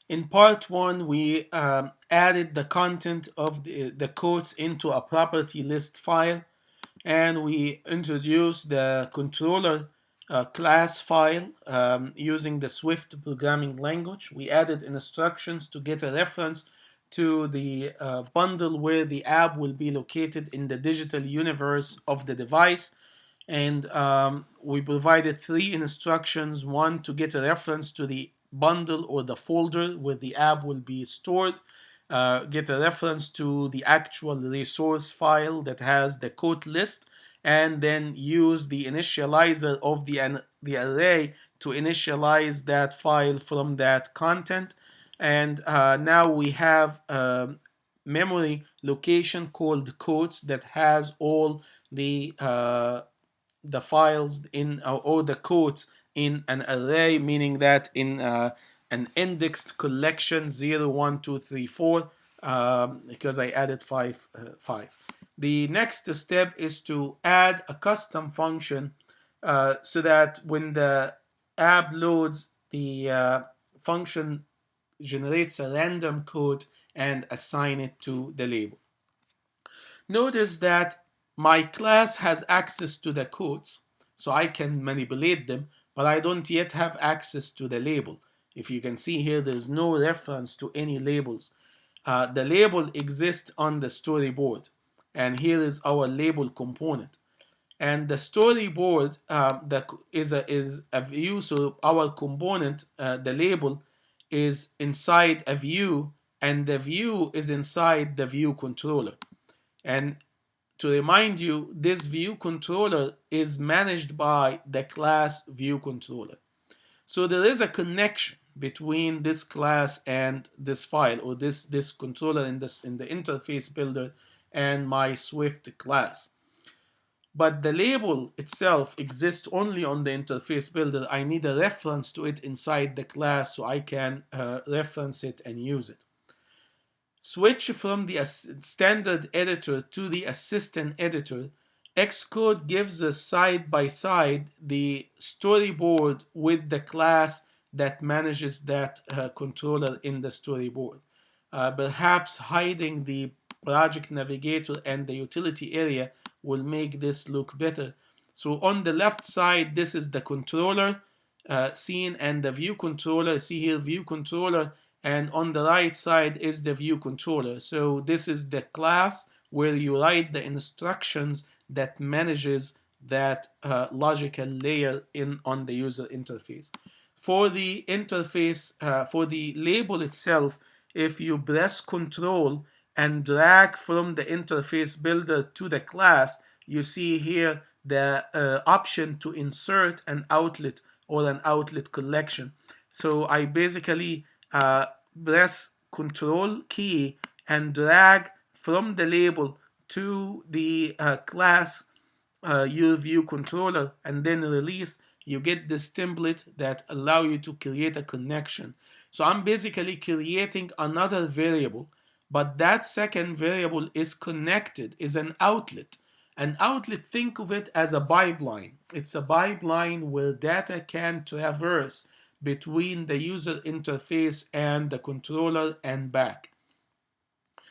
In part one, we added the content of the quotes into a property list file, and we introduced the controller class file using the Swift programming language. We added instructions to get a reference to the bundle where the app will be located in the digital universe of the device. And we provided three instructions: one, to get a reference to the bundle or the folder where the app will be stored, get a reference to the actual resource file that has the code list, and then use the initializer of the array to initialize that file from that content. And now we have a memory location called quotes that has all the files in or the quotes in an array, meaning that in an indexed collection 0, 1, 2, 3, 4, because I added 5. The next step is to add a custom function so that when the app loads, the function generates a random code and assign it to the label. Notice that my class has access to the codes, so I can manipulate them, but I don't yet have access to the label. If you can see here, there's no reference to any labels. The label exists on the storyboard, and here is our label component. And the storyboard is a view, so our component, the label, is inside a view, and the view is inside the view controller. And to remind you, this view controller is managed by the class view controller. So there is a connection between this class and this file, or this controller in the interface builder and my Swift class. But the label itself exists only on the interface builder. I need a reference to it inside the class so I can reference it and use it. Switch from the standard editor to the assistant editor. Xcode gives us side by side the storyboard with the class that manages that controller in the storyboard. Perhaps hiding the project navigator and the utility area will make this look better. So on the left side, this is the controller scene and the view controller. See here, view controller, and on the right side is the view controller. So this is the class where you write the instructions that manages that logical layer on the user interface. For the interface, for the label itself, if you press Control and drag from the interface builder to the class, you see here the option to insert an outlet or an outlet collection. So I basically press Control key and drag from the label to the class your view controller, and then release. You get this template that allow you to create a connection. So I'm basically creating another variable, but that second variable is connected, is an outlet. An outlet, think of it as a pipeline. It's a pipeline where data can traverse between the user interface and the controller and back.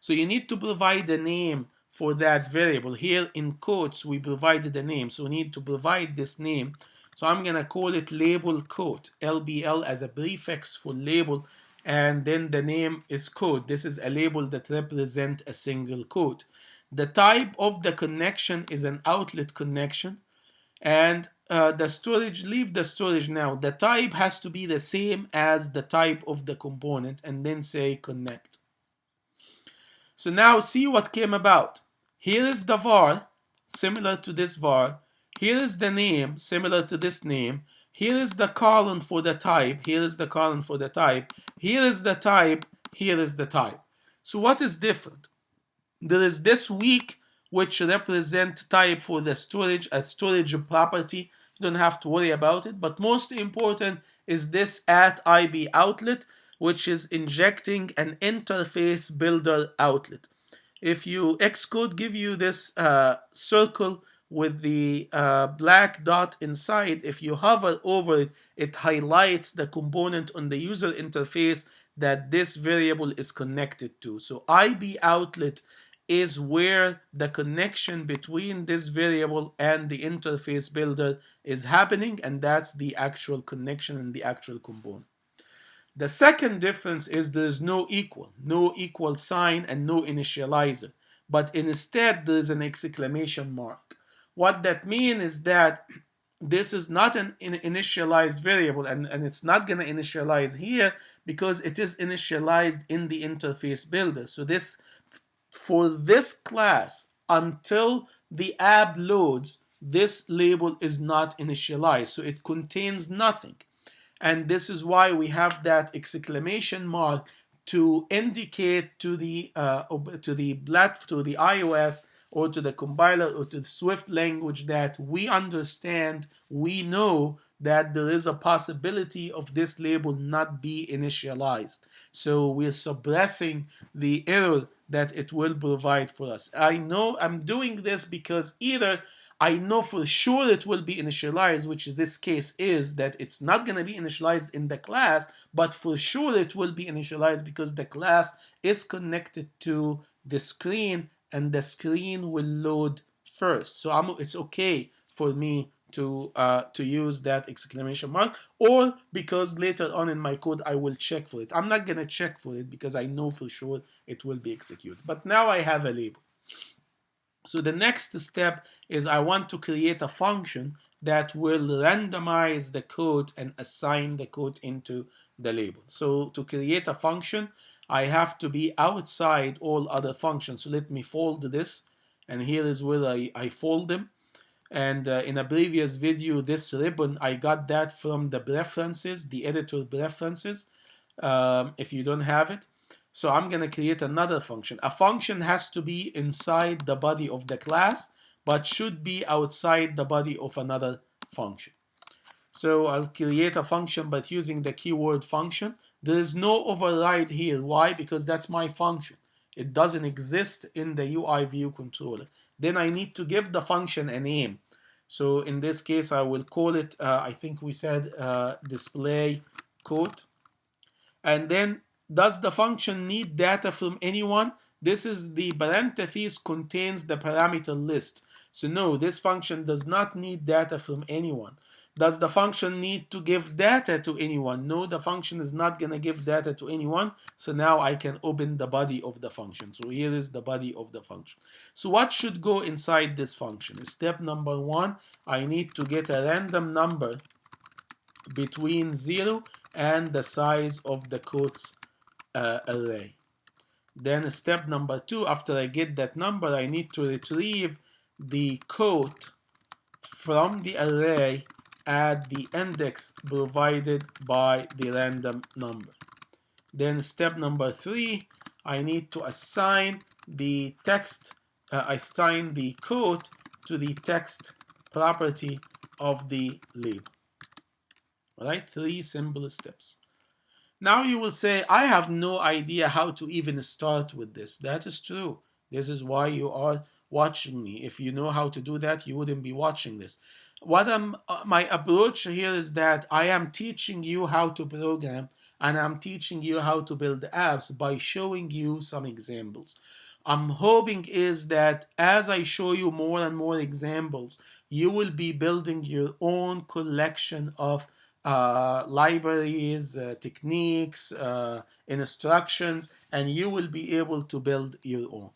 So you need to provide a name for that variable. Here in quotes, we provided a name, so we need to provide this name. So I'm going to call it label quote, LBL as a prefix for label, and then the name is quote. This is a label that represents a single quote. The type of the connection is an outlet connection, and the storage, leave the storage now. The type has to be the same as the type of the component, and then say connect. So now see what came about. Here is the var, similar to this var. Here is the name, similar to this name. Here is the column for the type. Here is the column for the type. Here is the type. Here is the type. So what is different? There is this weak, which represent type for the storage, a storage property. You don't have to worry about it. But most important is this @IB outlet, which is injecting an interface builder outlet. If you Xcode give you this circle with the black dot inside, if you hover over it, it highlights the component on the user interface that this variable is connected to. So IB outlet is where the connection between this variable and the interface builder is happening, and that's the actual connection and the actual component. The second difference is there's no equal sign and no initializer, but instead there's an exclamation mark. What that means is that this is not an initialized variable, and it's not going to initialize here because it is initialized in the interface builder. So this, for this class, until the app loads, this label is not initialized, so it contains nothing. And this is why we have that exclamation mark to indicate to the iOS or to the compiler or to the Swift language that we understand, we know that there is a possibility of this label not be initialized. So we're suppressing the error that it will provide for us. I know I'm doing this because either I know for sure it will be initialized, which in this case is that it's not going to be initialized in the class, but for sure it will be initialized because the class is connected to the screen and the screen will load first. So it's okay for me to use that exclamation mark, or because later on in my code I will check for it. I'm not going to check for it because I know for sure it will be executed. But now I have a label. So the next step is I want to create a function that will randomize the code and assign the code into the label. So to create a function, I have to be outside all other functions. So let me fold this, and here is where I fold them. And in a previous video, this ribbon, I got that from the preferences, the editor preferences, if you don't have it. So I'm going to create another function. A function has to be inside the body of the class, but should be outside the body of another function. So I'll create a function, but using the keyword function. There is no override here. Why? Because that's my function. It doesn't exist in the UI view controller. Then I need to give the function a name. So in this case, I will call it, I think we said display code. And then, does the function need data from anyone? This is the parentheses contains the parameter list. So no, this function does not need data from anyone. Does the function need to give data to anyone? No, the function is not going to give data to anyone. So now I can open the body of the function. So here is the body of the function. So what should go inside this function? Step number 1, I need to get a random number between 0 and the size of the quotes array. Then step number 2, after I get that number, I need to retrieve the quote from the array at the index provided by the random number. Then step number 3, I need to assign the text, assign the quote to the text property of the label. All right, 3 simple steps. Now you will say, I have no idea how to even start with this. That is true. This is why you are watching me. If you know how to do that, you wouldn't be watching this. My approach here is that I am teaching you how to program, and I'm teaching you how to build apps by showing you some examples. I'm hoping is that as I show you more and more examples, you will be building your own collection of libraries, techniques, instructions, and you will be able to build your own.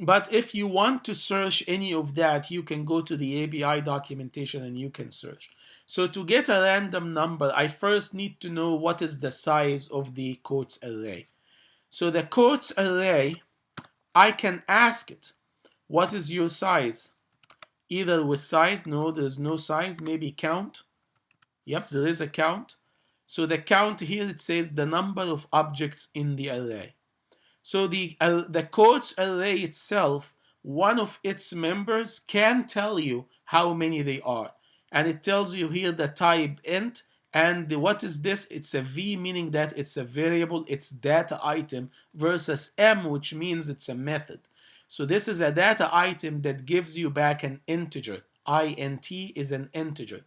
But if you want to search any of that, you can go to the API documentation and you can search. So to get a random number, I first need to know what is the size of the quotes array. So the quotes array, I can ask it, what is your size? Either with size, no, there's no size, maybe count. Yep, there is a count. So the count here, it says the number of objects in the array. So the quotes array itself, one of its members can tell you how many they are. And it tells you here the type int, and what is this? It's a v, meaning that it's a variable, it's data item, versus m, which means it's a method. So this is a data item that gives you back an integer. int is an integer.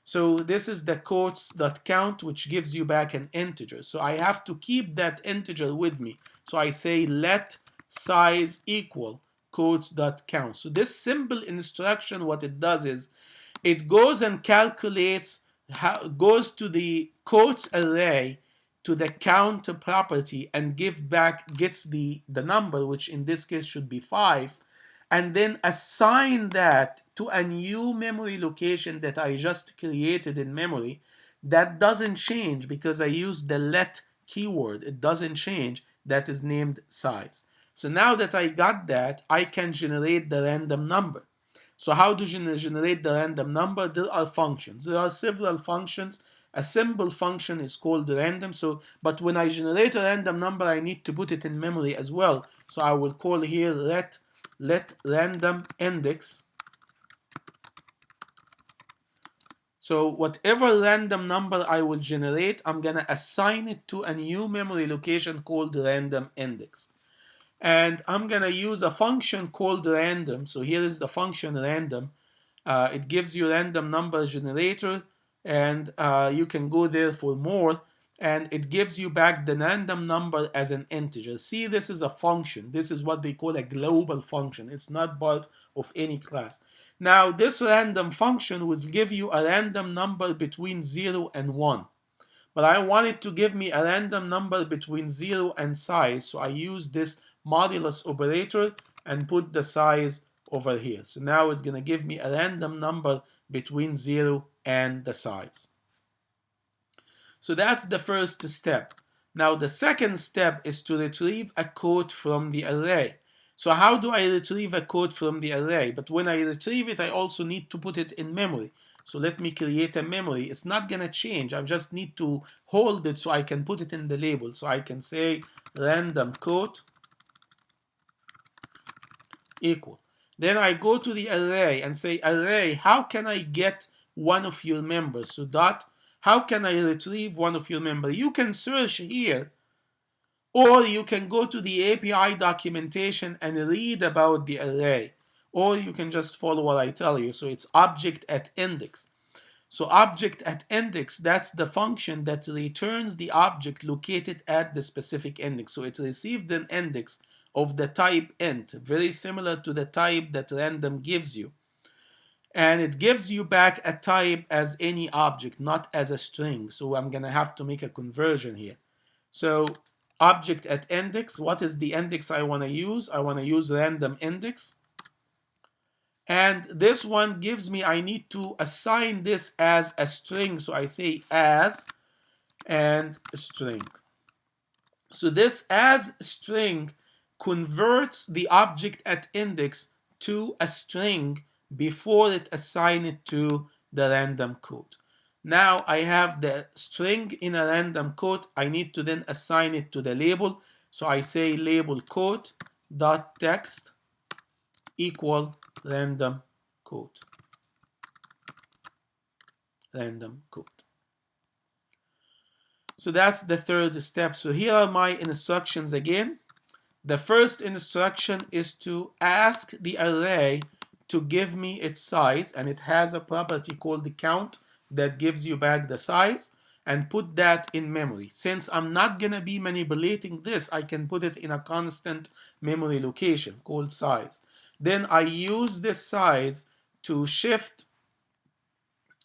So this is the quotes.count, which gives you back an integer. So I have to keep that integer with me. So I say let size equal quotes.count. So this simple instruction, what it does is it goes and calculates, goes to the quotes array, to the count property, and gets the number, which in this case should be 5, and then assign that to a new memory location that I just created in memory. That doesn't change because I used the let keyword. It doesn't change. That is named size. So now that I got that, I can generate the random number. So how do you generate the random number? There are functions. There are several functions. A simple function is called random. But when I generate a random number, I need to put it in memory as well. So I will call here let random index. So whatever random number I will generate, I'm going to assign it to a new memory location called random index. And I'm going to use a function called random. So here is the function random. It gives you random number generator, and you can go there for more. And it gives you back the random number as an integer. See, this is a function. This is what they call a global function. It's not part of any class. Now, this random function will give you a random number between 0 and 1. But I want it to give me a random number between 0 and size. So I use this modulus operator and put the size over here. So now it's going to give me a random number between 0 and the size. So that's the first step. Now the second step is to retrieve a quote from the array. So how do I retrieve a quote from the array? But when I retrieve it, I also need to put it in memory. So let me create a memory. It's not going to change. I just need to hold it so I can put it in the label. So I can say random quote equal. Then I go to the array and say, array, how can I get one of your members? So dot, how can I retrieve one of your members? You can search here, or you can go to the API documentation and read about the array, or you can just follow what I tell you. So it's object at index. So object at index, that's the function that returns the object located at the specific index. So it received an index of the type int, very similar to the type that random gives you. And it gives you back a type as any object, not as a string. So I'm going to have to make a conversion here. So object at index, what is the index I want to use? I want to use random index. And this one gives me, I need to assign this as a string. So I say as and string. So this as string converts the object at index to a string before it assign it to the random quote. Now I have the string in a random quote. I need to then assign it to the label. So I say label quote dot text equal random quote. Random quote. So that's the third step. So here are my instructions again. The first instruction is to ask the array to give me its size, and it has a property called the count that gives you back the size, and put that in memory. Since I'm not going to be manipulating this, I can put it in a constant memory location called size. Then I use this size to shift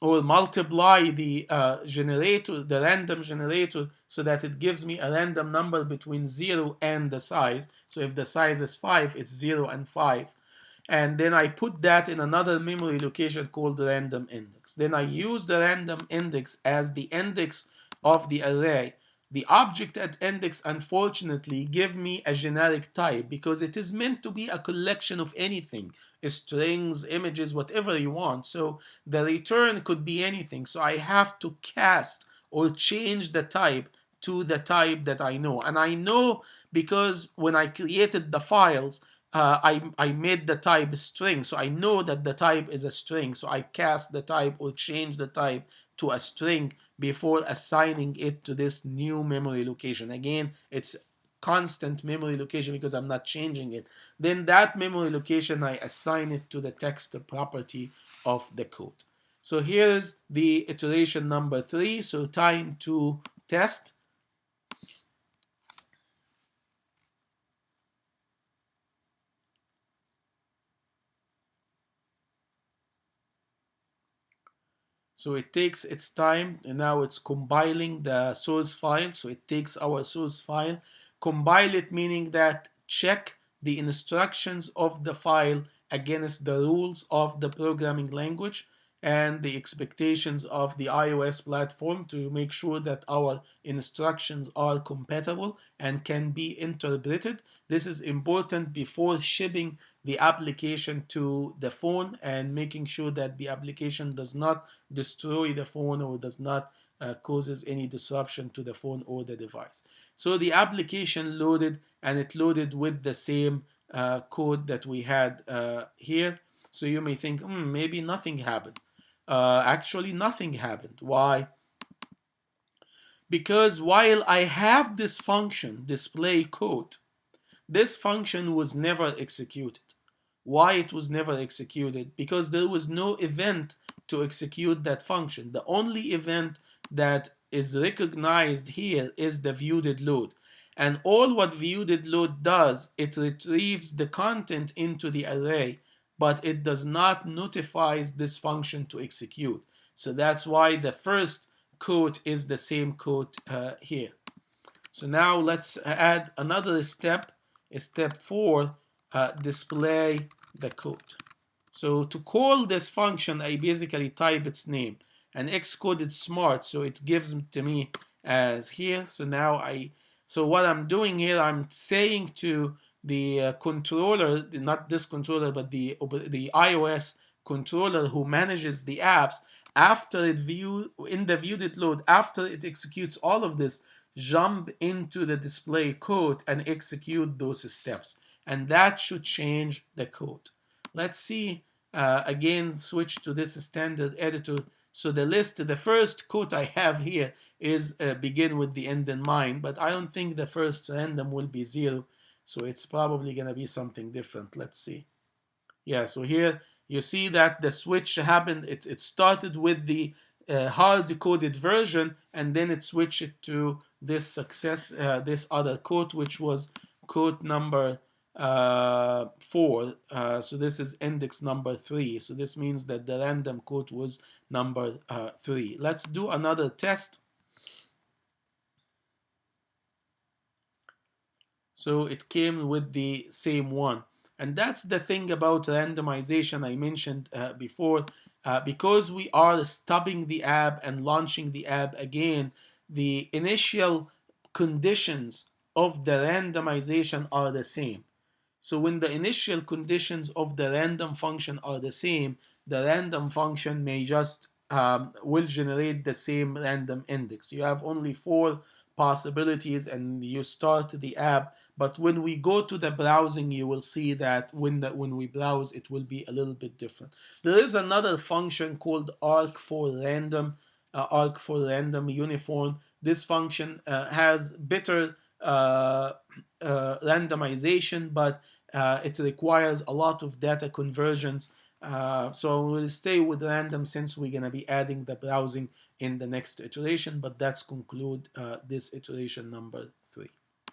or multiply the generator, the random generator, so that it gives me a random number between 0 and the size. So if the size is 5, it's 0 and 5. And then I put that in another memory location called random index. Then I use the random index as the index of the array. The object at index, unfortunately, give me a generic type because it is meant to be a collection of anything, strings, images, whatever you want. So the return could be anything. So I have to cast or change the type to the type that I know. And I know because when I created the files, I made the type string. So I know that the type is a string. So I cast the type or change the type to a string before assigning it to this new memory location. Again, it's constant memory location because I'm not changing it. Then that memory location, I assign it to the text property of the code. So here is the iteration number 3. So time to test. So it takes its time, and now it's compiling the source file. So it takes our source file, compile it, meaning that check the instructions of the file against the rules of the programming language and the expectations of the iOS platform to make sure that our instructions are compatible and can be interpreted. This is important before shipping the application to the phone and making sure that the application does not destroy the phone or does not causes any disruption to the phone or the device. So the application loaded, and it loaded with the same code that we had here. So you may think, maybe nothing happened. Actually, nothing happened. Why? Because while I have this function, display code, this function was never executed. Why it was never executed? Because there was no event to execute that function. The only event that is recognized here is the viewDidLoad. And all what viewDidLoad does, it retrieves the content into the array, but it does not notify this function to execute. So that's why the first code is the same code here. So now let's add another step, step 4, display the code. So to call this function, I basically type its name. And Xcode is smart, so it gives to me as here. So now so what I'm doing here, I'm saying to the controller, not this controller, but the iOS controller who manages the apps, after it in the viewDidLoad, after it executes all of this, jump into the display code and execute those steps. And that should change the code. Let's see, again, switch to this standard editor. So the first code I have here is begin with the end in mind, but I don't think the first random will be 0. So it's probably going to be something different. Let's see. Yeah, so here you see that the switch happened. It started with the hard-coded version, and then it switched it to this other code, which was code number 4. So this is index number 3. So this means that the random code was number 3. Let's do another test. So it came with the same one. And that's the thing about randomization I mentioned before. Because we are stopping the app and launching the app again, the initial conditions of the randomization are the same. So when the initial conditions of the random function are the same, the random function may just will generate the same random index. You have only 4 possibilities and you start the app, but when we go to the browsing, you will see that when we browse, it will be a little bit different. There is another function called arc for random uniform. This function has better randomization, but it requires a lot of data conversions. So we'll stay with random since we're going to be adding the browsing in the next iteration, but that's conclude this iteration number